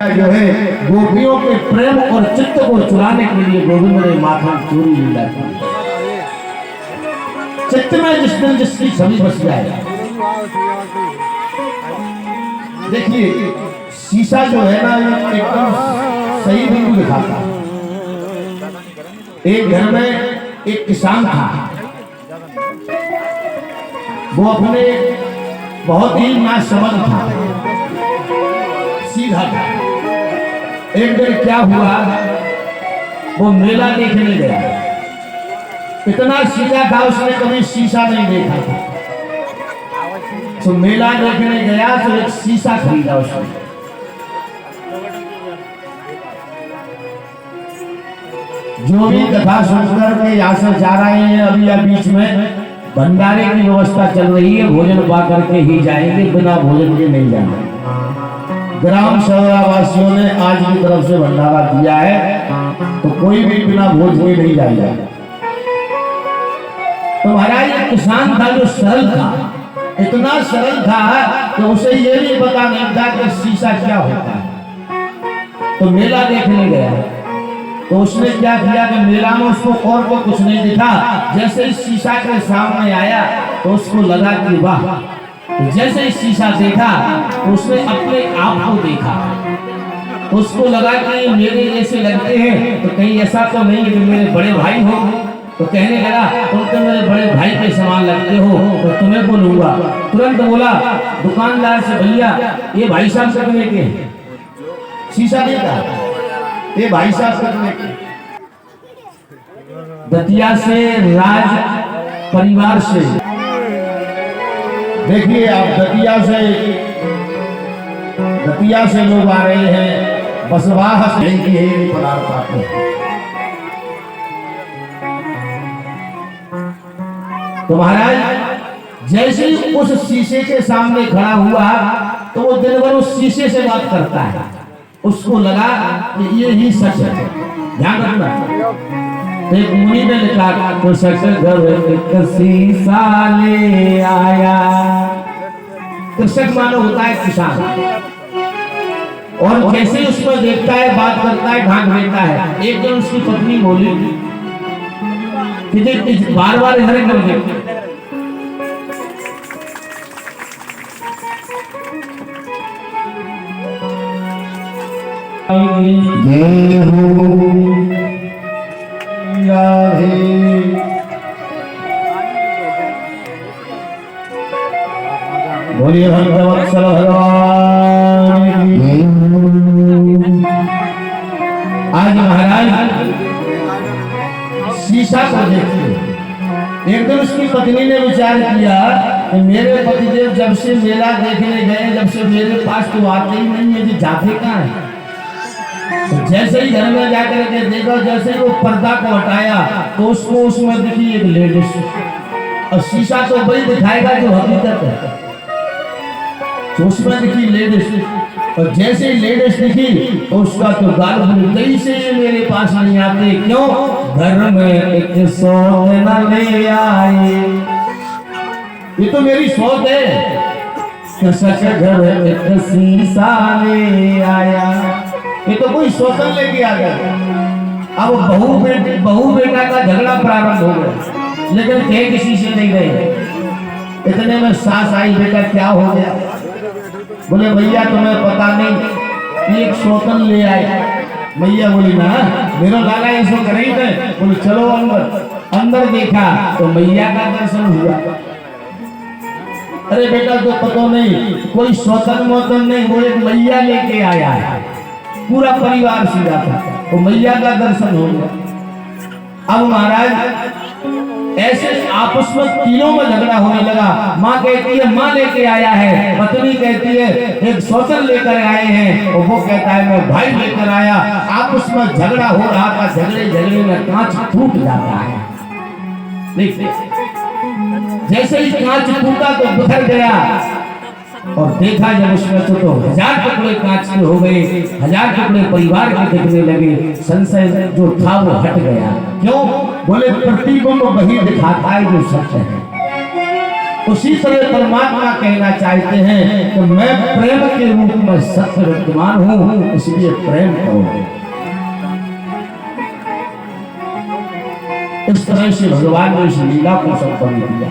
जो है गोपियों के प्रेम और चित्त को चुराने के लिए गोविंद ने माखन चोरी लीला की। चित्त में जिस दिन जिसकी छवि बस जाए। देखिए शीशा जो है ना एकदम सही बिंदु दिखाता है। एक घर में एक किसान था, वो अपने बहुत ही नासमझ था, सीधा था। एक दिन क्या हुआ, वो मेला देखने गया। इतना सीधा था, उसने कभी शीशा नहीं देखा था। तो मेला देखने गया तो एक शीशा खरीदा उसने। जो भी कथा सुनकर के यहाँ से जा रहे हैं, अभी या बीच में भंडारे की व्यवस्था चल रही है, भोजन पा करके ही जाएंगे, बिना भोजन के नहीं जाना। ग्राम सभा ने आज की तरफ से भंडारा दिया है, तो कोई भी बिना भोज के नहीं जाएगा। तो महाराज एक किसान था जो सरल था, इतना सरल था कि उसे ये नहीं पता नहीं था कि शीशा क्या होता है। तो मेला देखने गया तो उसने क्या किया कि मेला में उसको और को कुछ नहीं दिखा। जैसे ही शीशा के सामने आया तो उसको लगा कि वाह, जैसे ही शीशा देखा तो उसने अपने आप को देखा। उसको लगा कि मेरे जैसे लगते हैं, तो कहीं ऐसा तो नहीं कि मेरे बड़े भाई हो। तो कहने लगा तुम तो मेरे बड़े भाई के समान लगते हो, तो तुम्हें को लूंगा। तुरंत बोला दुकानदार से, भैया ये भाई साहब कितने के? शीशा देखा, ये भाई साहब कितने के? दतिया से, राज परिवार से। देखिए आप दतिया से लोग आ रहे हैं, बसवाह से पदार्थ आते हैं। तो महाराज जैसे ही उस शीशे के सामने खड़ा हुआ तो वो दिन भर उस शीशे से बात करता है। उसको लगा कि ये ही सच है। ध्यान रखना, एक मुनि ने लिखा तो सच घर एक शीशा ले आया। कृषक मानो होता है किसान, और कैसे उसको देखता है, बात करता है, ढांक देता है। एक दिन उसकी पत्नी बोली कि बार बार इधर कर देखते बोलिए भक्तवत्सल भगवान। आज महाराज शीशा को देखते। एक दिन उसकी पत्नी ने विचार किया कि मेरे पतिदेव जब से मेला देखने गए, जब से मेरे पास तो आते ही नहीं है, जाते कहाँ है। तो जैसे ही घर में जाकर के देखा, जैसे ही वो पर्दा को हटाया तो उसको उसमें दिखी एक लेडीज। और शीशा तो वही दिखाएगा जो हकीकत है, तो उसमें दिखी लेडीज। और जैसे ही लेडीज दिखी तो उसका तो गाल गई से मेरे पास नहीं आते, क्यों? घर में एक शौक न ले आए। ये तो मेरी शौक है, सच घर एक शीशा ले आया। ये तो कोई शोषण लेके आ गया। अब बहू बेटा का झगड़ा प्रारंभ हो गया, लेकिन थे किसी से नहीं गए। इतने में सास आई, बेटा क्या हो गया? बोले भैया तुम्हें पता नहीं, एक शोषण ले आए। भैया बोली ना मेरा लाला ऐसे करे ही थे। बोले चलो अंदर। अंदर देखा तो मैया का दर्शन हुआ। अरे बेटा तो पता नहीं, कोई शोषण मोतन नहीं, वो एक मैया लेके आया है। पूरा परिवार सीधा था, तो मैया का दर्शन हो गया। अब महाराज ऐसे आपस में तीनों में झगड़ा होने लगा। माँ कहती है माँ लेके आया है, पत्नी कहती है एक शौचल लेकर आए हैं, और वो कहता है मैं भाई लेकर आया। आपस में झगड़ा हो रहा था, झगड़े में कांच टूट जाता है। जैसे ही कांच टूटा तो बिखर गया, और देखा जब उसमें तो 1000 टुकड़े कांच के हो गए, 1000 टुकड़े परिवार के दिखने लगे। संशय जो था वो हट गया। क्यों? बोले प्रतिबिंब वही दिखाता है जो सच है। उसी तरह परमात्मा कहना चाहते हैं कि मैं प्रेम के रूप में सत्य विद्यमान हूं, इसलिए प्रेम करो। इस तरह से भगवान ने इस लीला को संपन्न किया।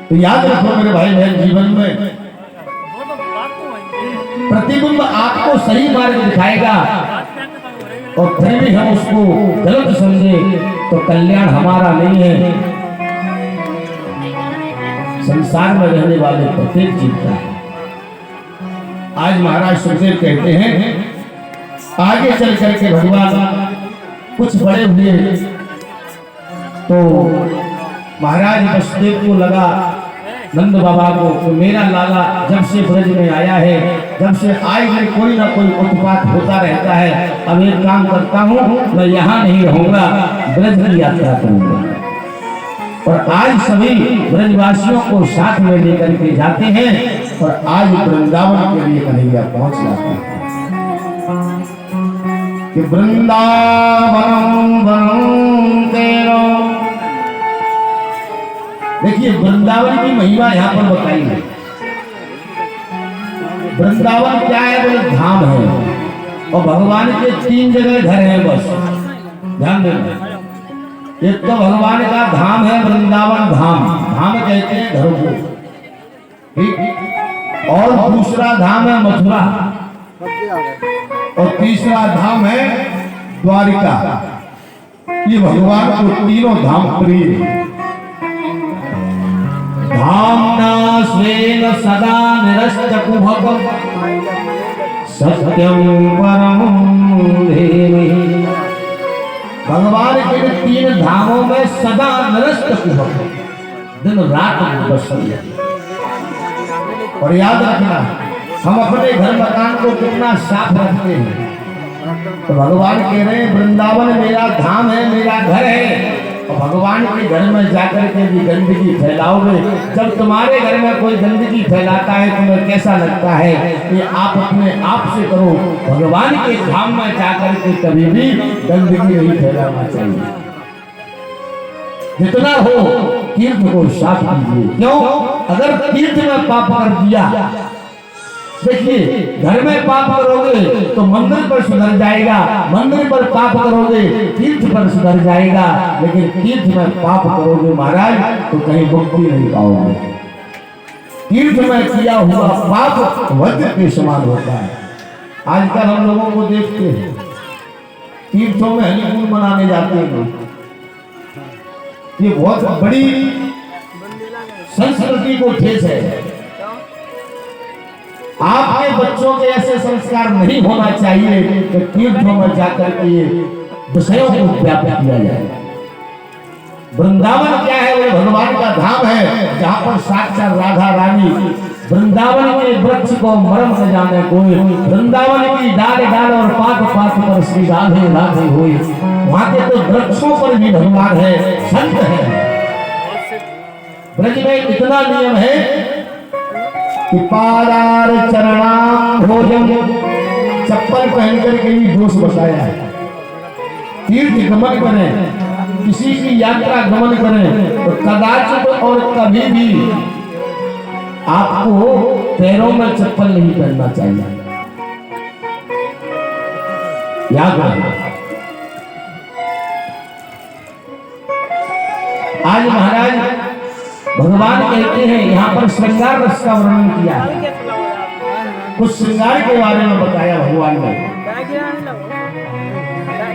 तो याद रखो मेरे भाई बहन, जीवन में प्रतिबिंब आपको सही मार्ग दिखाएगा और फिर भी हम उसको गलत समझे तो कल्याण हमारा नहीं है। संसार में रहने वाले प्रत्येक जीव का है। आज महाराज सुखदेव कहते हैं आगे चल करके भगवान कुछ बड़े हुए तो महाराज वसुदेव को लगा, नंद बाबा को, तो मेरा लाला जब से ब्रज में आया है, जब से आए दिन कोई ना कोई उत्पात होता रहता है, अब एक काम करता हूँ, मैं यहाँ नहीं रहूंगा, ब्रज की यात्रा करूंगा। और आज सभी ब्रजवासियों को साथ में लेकर के जाते हैं और आज वृंदावन के लिए कन्हैया पहुंच जाते हैं कि वृंदावन वनं तेरो। देखिए वृंदावन की महिमा यहाँ पर बताई है। वृंदावन क्या है? बोले धाम है और भगवान के 3 जगह घर है, बस ध्यान देना। एक तो भगवान का धाम है वृंदावन धाम, धाम कहते हैं घर को, ठीक। और दूसरा धाम है मथुरा और तीसरा धाम है द्वारिका। ये भगवान को तीनों धाम प्रिय है। धामना स्वेन सदा निरस्तकुहकं सत्यं परं धीमहि। भगवान के 3 धामों में सदा निरस्तकुहकं, दिन रात बसल है। और याद रखना, हम अपने घर मकान को कितना साफ रखते हैं, तो भगवान कह रहे हैं वृंदावन मेरा धाम है, मेरा घर है। और भगवान के घर में जाकर के भी गंदगी फैलाओगे, जब तुम्हारे घर में कोई गंदगी फैलाता है तुम्हें कैसा लगता है? कि आप अपने आप से करो, भगवान के धाम में जाकर के कभी भी गंदगी नहीं फैलाना चाहिए। जितना हो तीर्थ को साफ कीजिए। क्यों? अगर तीर्थ में पाप कर दिया, देखिए घर में पाप करोगे तो मंदिर पर सुधर जाएगा, मंदिर पर पाप करोगे तीर्थ पर सुधर जाएगा, लेकिन तीर्थ में पाप करोगे महाराज तो कहीं मुक्ति नहीं पाओगे। तीर्थ में किया हुआ पाप वज्र के समान होता है। आजकल हम लोगों को देखते हैं तीर्थों में हनीमून मनाने जाते हैं लोग। ये बहुत बड़ी संस्कृति को ठेस है। आपके बच्चों के ऐसे संस्कार नहीं होना चाहिए कि तीर्थों में जाकर के ये विषयों को व्याप्त किया जाए। वृंदावन क्या है? वो भगवान का धाम है जहाँ पर साक्षात राधा रानी, वृंदावन के वृक्ष को मरम न जाने कोई, वृंदावन की डाल डाल और पात पात पर श्री राधे राधे हुई। वहाँ के तो वृक्षों पर भी भगवान है, संत है। ब्रज में इतना नियम है कि पादार चरणाम भोजन, चप्पल पहन करके ही दोष बताया है। तीर्थ गमन करें, किसी की यात्रा गमन करें तो कदाचित और कभी भी आपको पैरों में चप्पल नहीं पहनना चाहिए। याद रखना। आज महाराज भगवान कहते हैं यहाँ पर श्रृंगार रस का वर्णन किया है, कुछ श्रृंगार के बारे में बताया भगवान ने।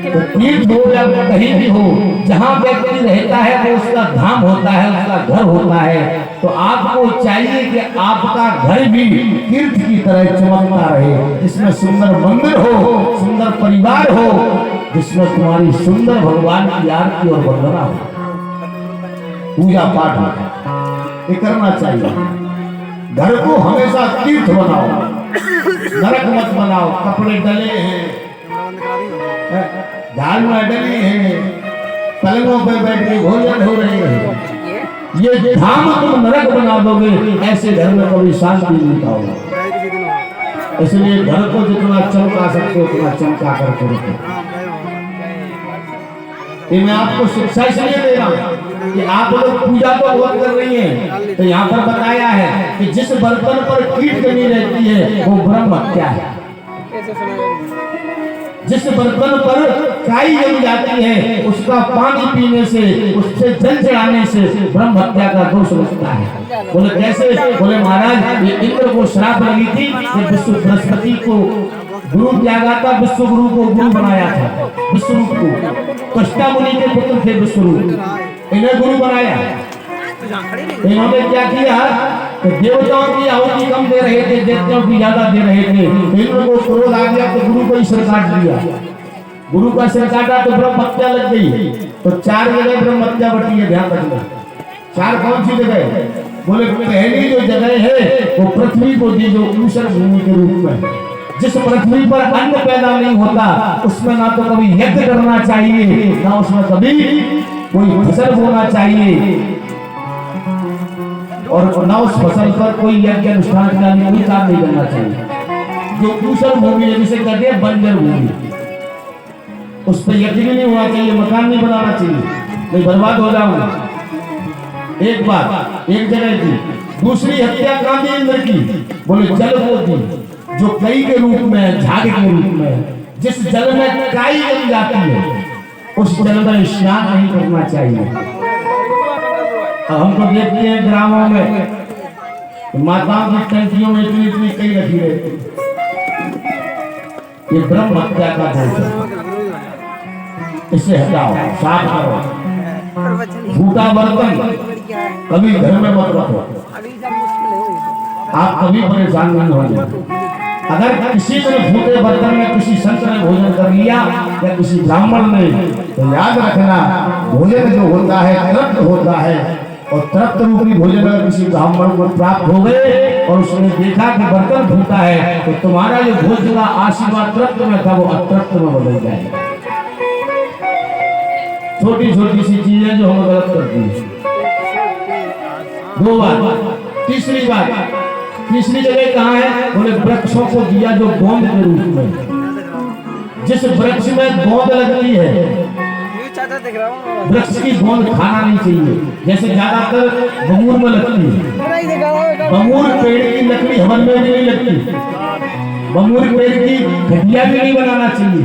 तो तीर्थ हो या कहीं भी हो, जहाँ व्यक्ति रहता है वो उसका धाम होता है, उसका घर होता है। तो आपको चाहिए कि आपका घर भी तीर्थ की तरह चमकता रहे, जिसमें सुंदर मंदिर हो, सुंदर परिवार हो, जिसमें तुम्हारी सुंदर भगवान की आरती और वंदना हो, पूजा पाठ हो, ये करना चाहिए। घर को हमेशा तीर्थ बनाओ, नरक मत बनाओ। कपड़े डले हैं, झाल में डले हैं, पलंगों पे बैठ के भोजन हो रहे हैं, ये धाम तुम नरक बना दोगे। ऐसे घर में कभी शांति नहीं पाओगे। इसलिए घर को जितना चमका सकते हो उतना चमका करके रखो। ये मैं आपको शिक्षा इसलिए दे रहा हूँ कि आप लोग पूजा तो बहुत कर रही हैं, तो यहाँ पर बताया है कि जिस बर्तन पर कीट जमी रहती है वो ब्रह्म हत्या है। जिस बर्तन पर काई जम जाती है उसका पानी पीने से, उससे जल चढ़ाने से ब्रह्म हत्या का दोष लगता है। बोले कैसे? बोले महाराज ये इंद्र को श्राप लगी थी कि विश्व बृहस्पति को गुरु त्यागा था, विश्व गुरु को गुरु बनाया था, विश्वरूप को। कष्टा मुनि के पुत्र थे विश्वरूप, इन्हें गुरु बनाया। इन्होंने क्या किया तो देवताओं की आहुति कम दे रहे थे, देवताओं की ज्यादा दे रहे थे। इंद्र को क्रोध आ गया तो गुरु को ही सिर काट दिया। गुरु का सिर काटा तो ब्रह्म हत्या लग गई। तो 4 जगह ब्रह्म हत्या बटी है, ध्यान रखना। 4 कौन सी जगह? बोले पहली जो जगह है वो पृथ्वी को दी, जो ऊषर भूमि के रूप में। जिस पृथ्वी पर अन्न पैदा नहीं होता उसमें ना तो कभी यज्ञ करना चाहिए, ना उसमें कभी कोई फसल बोना चाहिए, और न उस फसल पर कोई यज्ञ अनुष्ठान का कोई काम नहीं करना चाहिए। जो ऊषर भूमि है, जिसे कहते हैं बंजर भूमि, उस पर यज्ञ भी नहीं होना चाहिए, मकान नहीं बनाना चाहिए, नहीं बर्बाद हो जाऊंगा। एक बात एक जगह की। दूसरी हत्या कहाँ दी इंद्र की? बोले जल को दी, जो कई के रूप में, झाग के रूप में। जिस जल में काई जम जाती है उस जल में स्नान नहीं करना चाहिए। हम तो देखते हैं ग्रामों में माताओं की टंकियों में इतनी इतनी कई रखी रहती। ये ब्रह्म हत्या का दोष है, इसे हटाओ, साफ करो। फूटा बर्तन कभी घर में मत रखो, आप कभी परेशान नहीं होंगे। अगर किसी ने फूटे बर्तन में किसी संत ने भोजन कर लिया या किसी ब्राह्मण ने, तो याद रखना भोजन जो होता है तृप्त होता है, और तृप्त रूपी भोजन अगर किसी ब्राह्मण को प्राप्त हो गए और उसने देखा कि बर्तन फूटा है, तो तुम्हारा जो भोजन का आशीर्वाद तृप्त में था वो अतृप्त में बदल जाएगा। छोटी छोटी सी चीजें जो हम गलत करती हैं। 2 बात। तीसरी बात, तीसरी जगह कहाँ है? बोले वृक्षों को दिया जो गोंद के रूप में। जिस वृक्ष में गोंद लगती है, वृक्ष की गोंद खाना नहीं चाहिए। जैसे ज्यादातर बमूर में लगती है, बमूर पेड़ की लकड़ी हवन में भी नहीं लगती, बमूर पेड़ की घटिया भी नहीं बनाना चाहिए।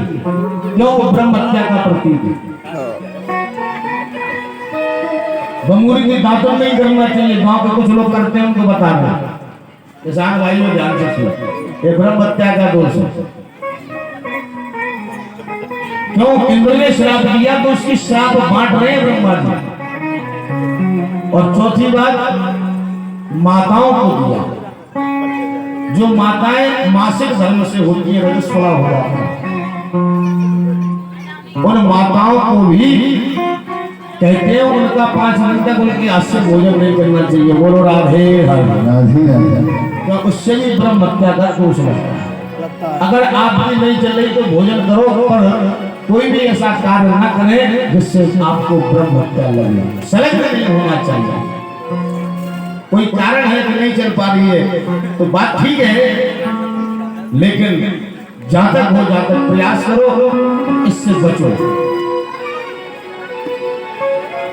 क्यों? वो ब्रह्म हत्या का प्रतीक है। बमूर की दांतों में ही करना चाहिए। गांव के कुछ लोग करते हैं, उनको बता रहे किसान भाइयों ध्यान से सुनो, ये ब्रह्म हत्या का दोष है। क्यों? इंद्र ने श्राप दिया तो उसकी श्राप बांट रहे हैं ब्रह्मा जी। और चौथी बात, माताओं को दिया। जो माताएं मासिक धर्म से होती है, रजस्वला हो जाती है, उन माताओं को भी कहते हैं उनका 5 दिन तक उनके हाथ से भोजन नहीं करना चाहिए। बोलो राधे राधे। तो उससे भी ब्रह्म हत्या का दोष लगता है। अगर आपकी नहीं चल रही तो भोजन करो, पर कोई भी ऐसा कार्य न करे जिससे आपको ब्रह्म हत्या लगे। सलग नहीं होना चाहिए। कोई कारण है कि नहीं चल पा रही है तो बात ठीक है, लेकिन जहां तक हो जाता तक प्रयास करो, इससे बचो।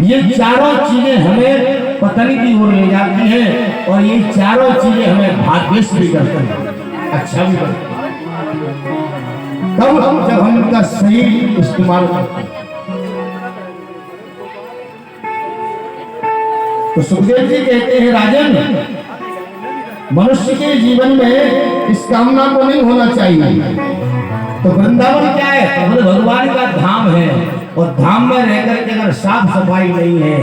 ये चारों चीजें हमें पतन की ओर ले जाती हैं, और ये चारों चीजें हमें भाग्यश भी करती हैं, अच्छा भी करती हैं। कब? जब हम इनका सही इस्तेमाल करते हैं। तो सुखदेव जी कहते हैं, राजन, मनुष्य के जीवन में इस कामना को नहीं होना चाहिए। तो वृंदावन क्या है? तो भगवान का धाम है, और धाम में रहकर के अगर साफ सफाई नहीं है,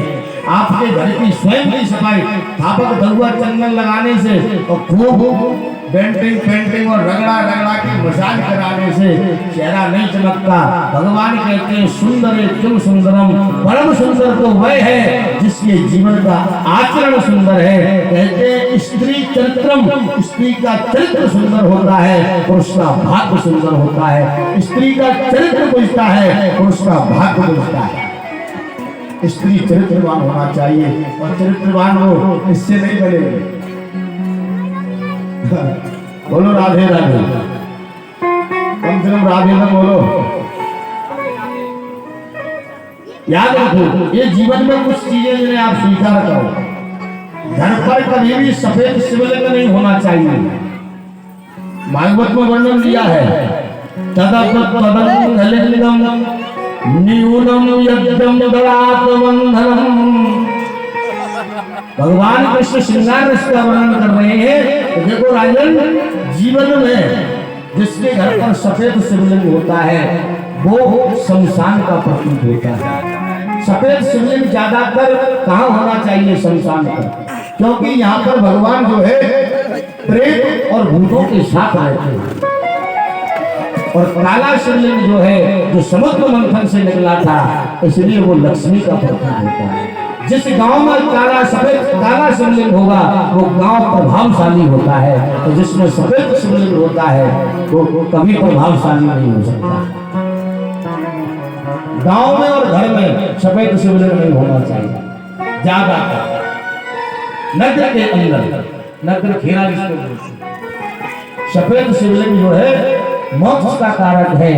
आपके घर की स्वयं की सफाई, थापक धुआ चंदन लगाने से और खूब पेंटिंग और रगड़ा के मसाज कराने से चेहरा नहीं चमकता। भगवान कहते हैं, सुंदर किम सुंदरम, परम सुंदर तो वह है जिसके जीवन का आचरण सुंदर है। कहते हैं स्त्री चरित्रम, स्त्री का चरित्र सुंदर होता है, पुरुष का भाग्य सुंदर होता है। स्त्री का चरित्र पूछता है, पुरुष का भाग्य पूछता है। स्त्री चरित्रवान होना चाहिए, और चरित्रवान हो इससे नहीं बनेगा। बोलो राधे राधे, कम से कम राधे ना बोलो। याद रखो, ये जीवन में कुछ चीजें जिन्हें आप स्वीकार करो। घर पर कभी भी सफेद शिवलिंग नहीं होना चाहिए। भागवत में वर्णन दिया है, तदपदलिंगम न्यूनम यज्ञम दरात बंधनम। भगवान कृष्ण श्रृंगार रस का वर्णन कर रहे हैं। तो देखो राजन, जीवन में जिसके घर पर सफेद शिवलिंग होता है वो शमशान का प्रतीक होता है। सफेद शिवलिंग ज्यादातर कहाँ होना चाहिए? शमशान पर, क्योंकि यहाँ पर भगवान जो है प्रेत और भूतों के साथ रहते हैं। और काला शिवलिंग जो है, जो समुद्र मंथन से निकला था, इसलिए वो लक्ष्मी का प्रतीक होता है। जिस गांव में काला शिवलिंग होगा वो गांव प्रभावशाली होता है, और जिसमें सफेद शिवलिंग होता है वो कभी प्रभावशाली नहीं हो सकता। गांव में और घर में सफेद शिवलिंग नहीं होना चाहिए। ज्यादा नगर के अंदर, नगर खेरा जिसको बोलते हैं, सफेद शिवलिंग जो है मोक्ष का कारक है,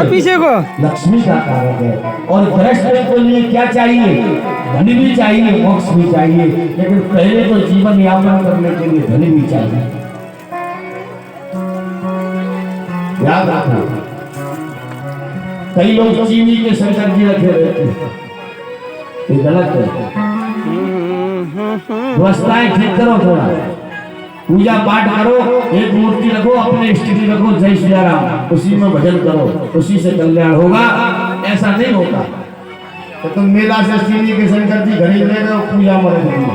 पीछे को लक्ष्मी का कारक है। और गृहस्थ के लिए क्या चाहिए? धन भी चाहिए, मोक्ष भी चाहिए, लेकिन पहले तो जीवन यापन करने के लिए धन भी चाहिए। याद रखना, कई लोग चीनी के शंकर जी रखे रहते हैं, ये गलत है। व्यवस्थाएं ठीक करो, थोड़ा पूजा पाठ करो, एक मूर्ति रखो, अपने स्थिति रखो, जय श्री राम, उसी में भजन करो, उसी से कल्याण होगा। ऐसा नहीं होता तो तुम मेला से चीनी के शंकर जी खरीद ले गए, पूजा में रख दिया।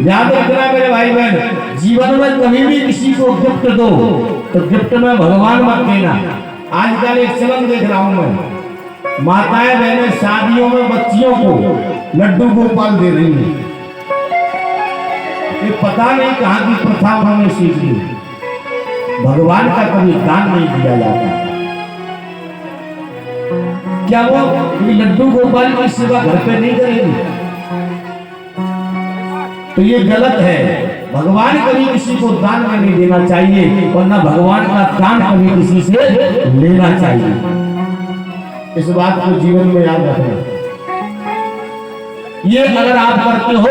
याद रखना मेरे भाई बहन, जीवन में कभी भी किसी को गिफ्ट दो तो गिफ्ट में भगवान मत देना। आजकल एक चलन देख रहा हूं मैं, माताएं बहनें शादियों में बच्चियों को लड्डू गोपाल दे रही है। ये पता नहीं कहां की प्रथा उन्होंने सीख ली। भगवान का कभी दान नहीं दिया जाता। क्या वो लड्डू गोपाल की सेवा घर पे नहीं करेगी? तो ये गलत है। भगवान कभी किसी को दान में नहीं देना चाहिए, और ना भगवान का दान कभी किसी से लेना चाहिए। इस बात को जीवन में याद रखना। ये अगर आप करते हो